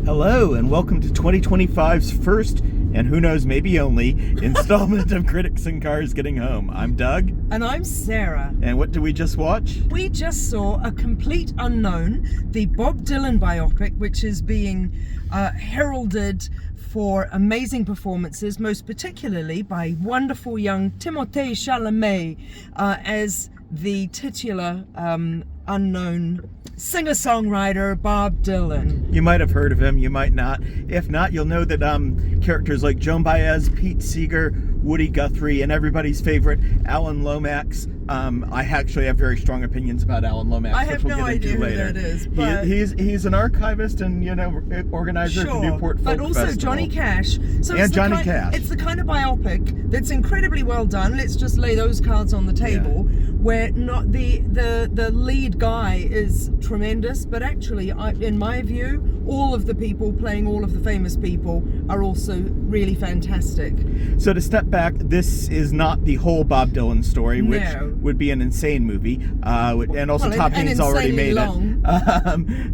Hello, and welcome to 2025's first, and who knows, maybe only, installment of Critics and Cars Getting Home. I'm Doug. And I'm Sarah. And what did we just watch? We just saw A Complete Unknown, the Bob Dylan biopic, which is being heralded for amazing performances, most particularly by wonderful young Timothée Chalamet as the titular unknown singer-songwriter Bob Dylan. You might have heard of him, you might not. If not, you'll know that characters like Joan Baez, Pete Seeger, Woody Guthrie, and everybody's favorite Alan Lomax. I actually have very strong opinions about Alan Lomax, I have which we'll no get idea into who later. that is, but He's an archivist and organizer of the Newport Folk but also Festival. Johnny Cash. So And Johnny Cash. It's the kind of biopic that's incredibly well done. Let's just lay those cards on the table. Where not the lead guy is tremendous, but actually, in my view, all of the people playing all of the famous people are also really fantastic. So to step back, this is not the whole Bob Dylan story, which would be an insane movie, and also Tom Hanks already made long.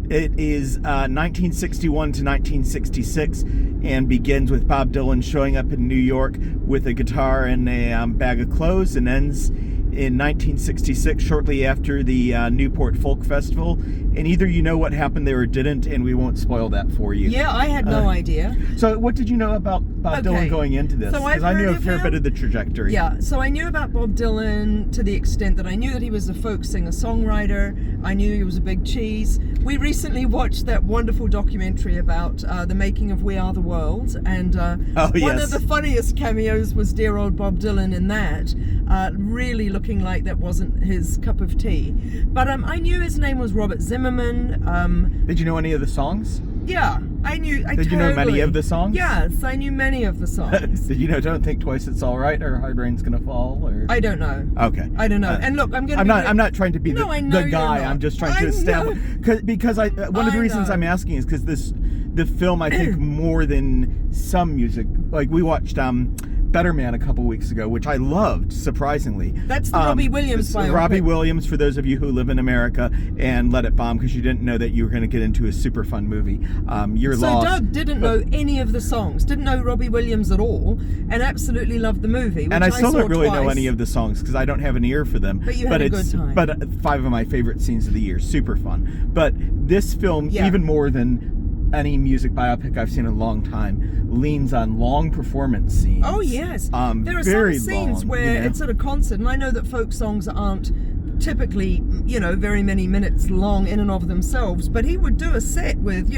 it. It is 1961 to 1966 and begins with Bob Dylan showing up in New York with a guitar and a bag of clothes, and ends in 1966, shortly after the Newport Folk Festival. And either you know what happened there or didn't, and we won't spoil that for you. Yeah, I had no idea. So what did you know about Bob Dylan going into this? Because I knew a fair bit of the trajectory. Yeah, so I knew about Bob Dylan to the extent that I knew that he was a folk singer-songwriter. I knew he was a big cheese. We recently watched that wonderful documentary about the making of We Are the World, and one of the funniest cameos was dear old Bob Dylan in that, really looking like that wasn't his cup of tea. But I knew his name was Robert Zimmerman. Did you know any of the songs? Yeah, I knew. Did you know many of the songs? Yes, I knew many of the songs. Did you know Don't Think Twice, It's All Right, or Hard Rain's Gonna Fall? Or I don't know. Okay. I don't know. And look, I'm not trying to be the guy. I'm just trying to establish because one of the reasons I'm asking is because the film, I think, more than some music, like we watched Better Man a couple weeks ago, which I loved, surprisingly. That's the Robbie Williams biopic. Robbie Williams, for those of you who live in America, and Let It Bomb, because you didn't know that you were going to get into a super fun movie. You're lost. So Doug didn't know any of the songs, didn't know Robbie Williams at all, and absolutely loved the movie, which and I still don't really twice. know any of the songs, because I don't have an ear for them. But you had a good time. But 5 of my favorite scenes of the year, super fun. But this film, even more than any music biopic I've seen in a long time, leans on long performance scenes. Oh yes, there are very some scenes long, where it's at a concert, and I know that folk songs aren't typically, very many minutes long in and of themselves, but he would do a set with,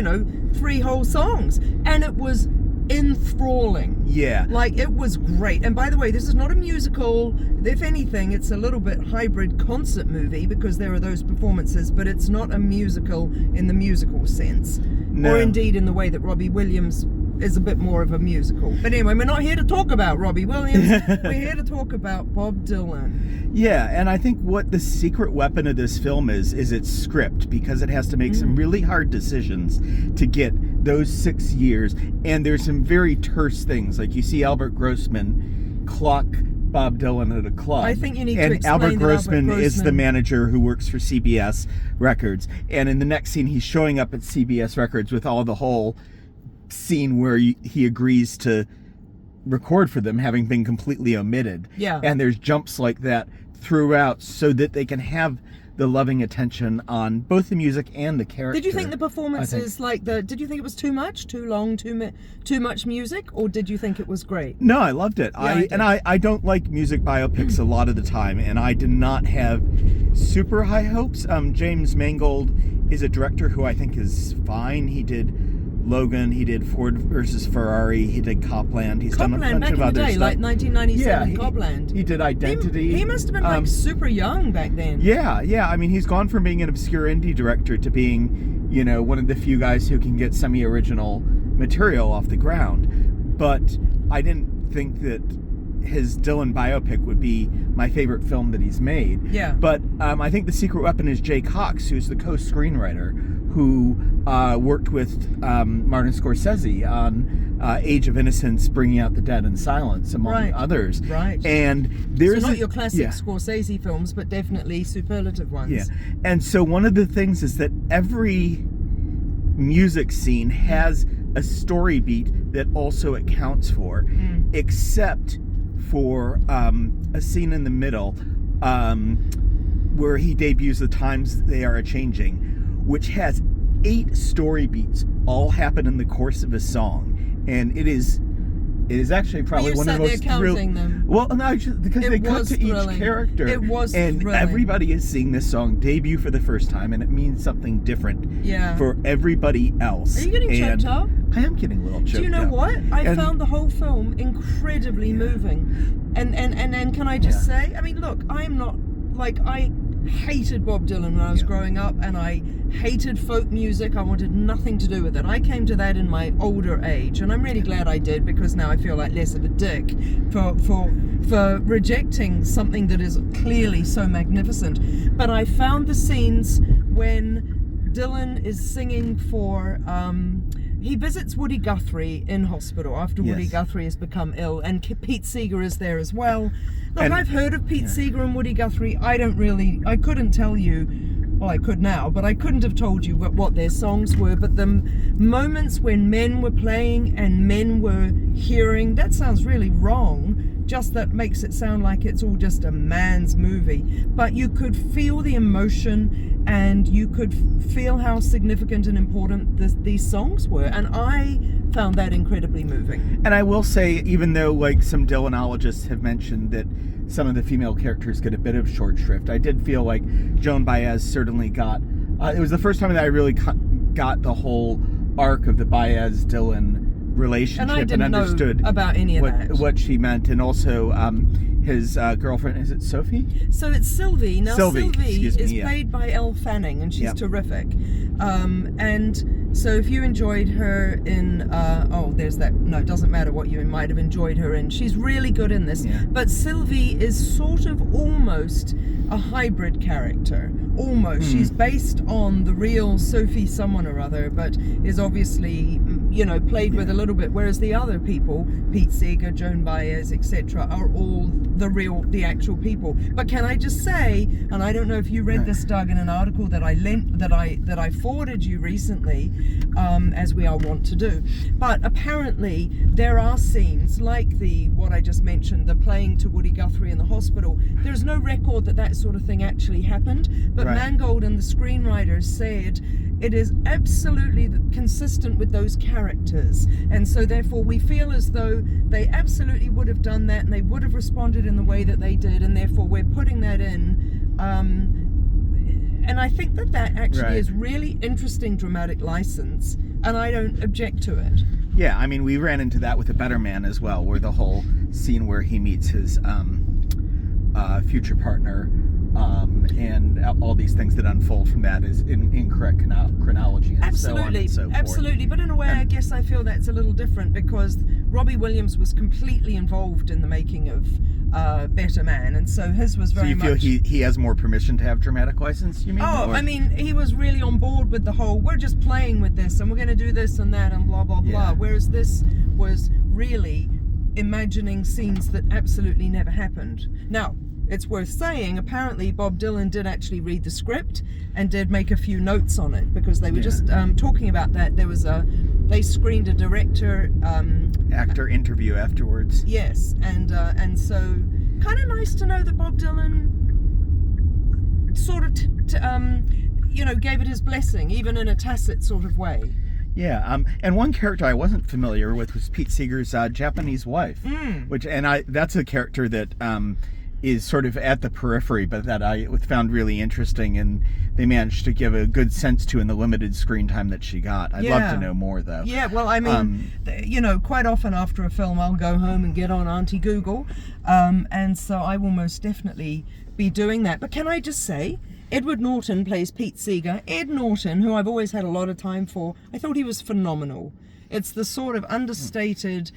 3 whole songs, and it was enthralling. Yeah. Like, it was great. And by the way, this is not a musical. If anything, it's a little bit hybrid concert movie, because there are those performances, but it's not a musical in the musical sense. No. Or indeed in the way that Robbie Williams is a bit more of a musical. But anyway, we're not here to talk about Robbie Williams. We're here to talk about Bob Dylan. Yeah, and I think what the secret weapon of this film is its script, because it has to make some really hard decisions to get those 6 years. And there's some very terse things, like you see Albert Grossman clock Bob Dylan at a club. I think you need to and explain Albert Grossman Albert is the manager who works for CBS Records. And in the next scene, he's showing up at CBS Records with all the whole scene where he agrees to record for them, having been completely omitted. Yeah. And there's jumps like that throughout so that they can have the loving attention on both the music and the character. Did you think the performances, did you think it was too much, too long, too much music, or did you think it was great? No, I loved it. Yeah, I don't like music biopics a lot of the time, and I did not have super high hopes. James Mangold is a director who I think is fine. He did Logan, he did Ford versus Ferrari, he did Copland, he's done a bunch back of in other the day, stuff. Like 1997, Yeah, Copland. He did Identity. He must have been super young back then. Yeah. I mean, he's gone from being an obscure indie director to being, one of the few guys who can get semi-original material off the ground. But I didn't think that his Dylan biopic would be my favorite film that he's made. Yeah. But I think the secret weapon is Jay Cox, who's the co-screenwriter, who worked with Martin Scorsese on Age of Innocence, Bringing Out the Dead, and Silence, among others. Right. And there's so not your classic Scorsese films, but definitely superlative ones. Yeah. And so one of the things is that every music scene has a story beat that also it counts for, except for a scene in the middle where he debuts The Times They Are A-Changing, which has 8 story beats all happen in the course of a song, and it is actually probably one of the most counting them. Well, no, because they cut to thrilling. each character. It was and thrilling. Everybody is seeing this song debut for the first time, and it means something different for everybody else. Are you getting choked up? I am getting a little choked up. Do you know what? I found the whole film incredibly moving. And can I just say, I mean, look, I am not, like, I hated Bob Dylan when I was growing up, and I hated folk music. I wanted nothing to do with it. I came to that in my older age, and I'm really glad I did, because now I feel like less of a dick for rejecting something that is clearly so magnificent. But I found the scenes when Dylan is singing for he visits Woody Guthrie in hospital after Woody Guthrie has become ill, and Pete Seeger is there as well. Look, I've heard of Pete Seeger and Woody Guthrie. I couldn't tell you, well, I could now, but I couldn't have told you what their songs were. But the moments when men were playing and men were hearing, that sounds really wrong. Just that makes it sound like it's all just a man's movie. But you could feel the emotion, and you could feel how significant and important these songs were. And I found that incredibly moving. And I will say, even though like some Dylanologists have mentioned that some of the female characters get a bit of short shrift, I did feel like Joan Baez certainly got, it was the first time that I really got the whole arc of the Baez-Dylan relationship, and I didn't understood know about any of that. What she meant, and also his girlfriend, is it Sophie? So it's Sylvie. Now Sylvie is me, played by Elle Fanning, and she's terrific. And so if you enjoyed her in, there's that, no, it doesn't matter what you might have enjoyed her in. She's really good in this. Yeah. But Sylvie is sort of almost a hybrid character. Almost. She's based on the real Sophie someone or other, but is obviously, played with a little bit, whereas the other people, Pete Seeger, Joan Baez, etc., are all the actual people. But can I just say, and I don't know if you read this, Doug, in an article that I forwarded you recently, as we are wont to do, but apparently there are scenes like what I just mentioned, the playing to Woody Guthrie in the hospital. There's no record that sort of thing actually happened, but Mangold and the screenwriters said it is absolutely consistent with those characters, and so therefore we feel as though they absolutely would have done that, and they would have responded in the way that they did, and therefore we're putting that in. And I think that actually is really interesting dramatic license, and I don't object to it. Yeah, I mean, we ran into that with A Better Man as well, where the whole scene where he meets his future partner, and all these things that unfold from that is in incorrect chronology, and so on and so forth. Absolutely, but in a way, I guess I feel that's a little different, because Robbie Williams was completely involved in the making of Better Man, and so his was very much... So you feel he has more permission to have dramatic license, you mean? I mean, he was really on board with the whole, we're just playing with this, and we're going to do this and that, and blah, blah, blah, whereas this was really imagining scenes that absolutely never happened. Now, it's worth saying, apparently Bob Dylan did actually read the script and did make a few notes on it, because they were just talking about that. They screened a director... actor interview afterwards. Yes, and so kind of nice to know that Bob Dylan sort of, gave it his blessing, even in a tacit sort of way. Yeah, and one character I wasn't familiar with was Pete Seeger's Japanese wife, that's a character that... is sort of at the periphery, but that I found really interesting, and they managed to give a good sense to in the limited screen time that she got. I'd love to know more, though. Yeah, well, I mean, quite often after a film, I'll go home and get on Auntie Google, and so I will most definitely be doing that. But can I just say, Edward Norton plays Pete Seeger. Ed Norton, who I've always had a lot of time for, I thought he was phenomenal. It's the sort of understated,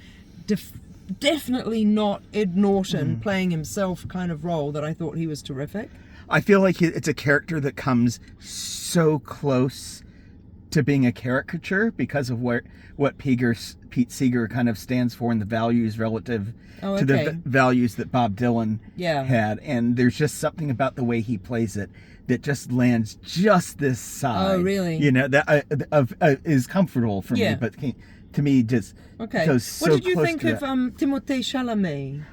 definitely not Ed Norton playing himself kind of role that I thought he was terrific. I feel like it's a character that comes so close to being a caricature because of what Pete Seeger kind of stands for and the values relative to the values that Bob Dylan had. And there's just something about the way he plays it that just lands just this side. Oh, really? You know, that is comfortable for me, but to me just goes so what did you close think to of that. Timothée Chalamet?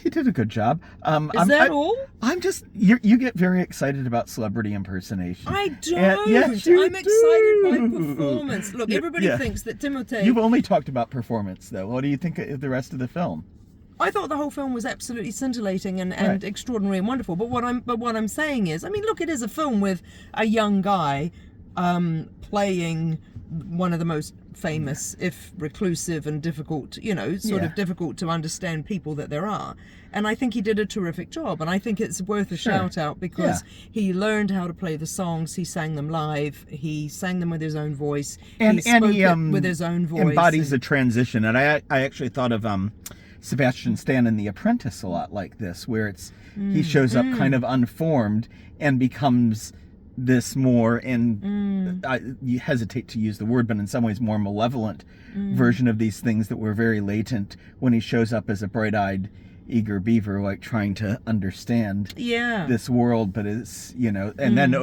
He did a good job. Is that all? I'm just you get very excited about celebrity impersonation. I don't. Yes, I'm excited by performance. Look, everybody thinks that Timothée. You've only talked about performance, though. What do you think of the rest of the film? I thought the whole film was absolutely scintillating and extraordinary and wonderful. But what I'm saying is, I mean, look, it is a film with a young guy playing one of the most famous, if reclusive and difficult, sort of difficult to understand people that there are. And I think he did a terrific job. And I think it's worth a shout out because he learned how to play the songs. He sang them live. He sang them with his own voice. And he with his own voice. Embodies a transition. And I actually thought of Sebastian Stan in The Apprentice a lot like this, where he shows up kind of unformed and becomes this more, and you hesitate to use the word, but in some ways more malevolent version of these things that were very latent when he shows up as a bright-eyed, eager beaver, like trying to understand this world, but it's and then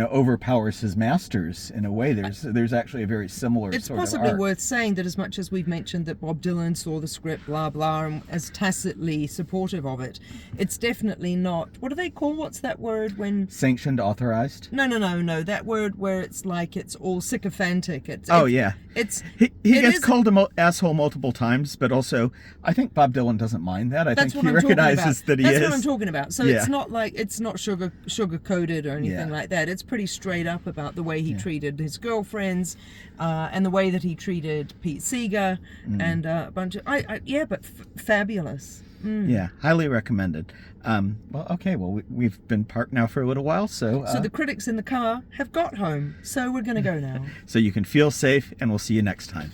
overpowers his masters in a way. There's actually a very similar. It's sort of possibly arc. worth saying that as much as we've mentioned that Bob Dylan saw the script, blah blah, and as tacitly supportive of it, it's definitely not. What do they call? What's that word when? Sanctioned, authorized. No. That word where it's like it's all sycophantic. He gets called an asshole multiple times, but also I think Bob Dylan doesn't mind that. I think he recognizes that he is. That's what I'm talking about. So it's not like it's not sugar coated or anything like that. It's pretty straight up about the way he treated his girlfriends, and the way that he treated Pete Seeger and a bunch of fabulous. Yeah, highly recommended. We've been parked now for a little while, so the critics in the car have got home, so we're going to go now. So you can feel safe, and we'll see you next time.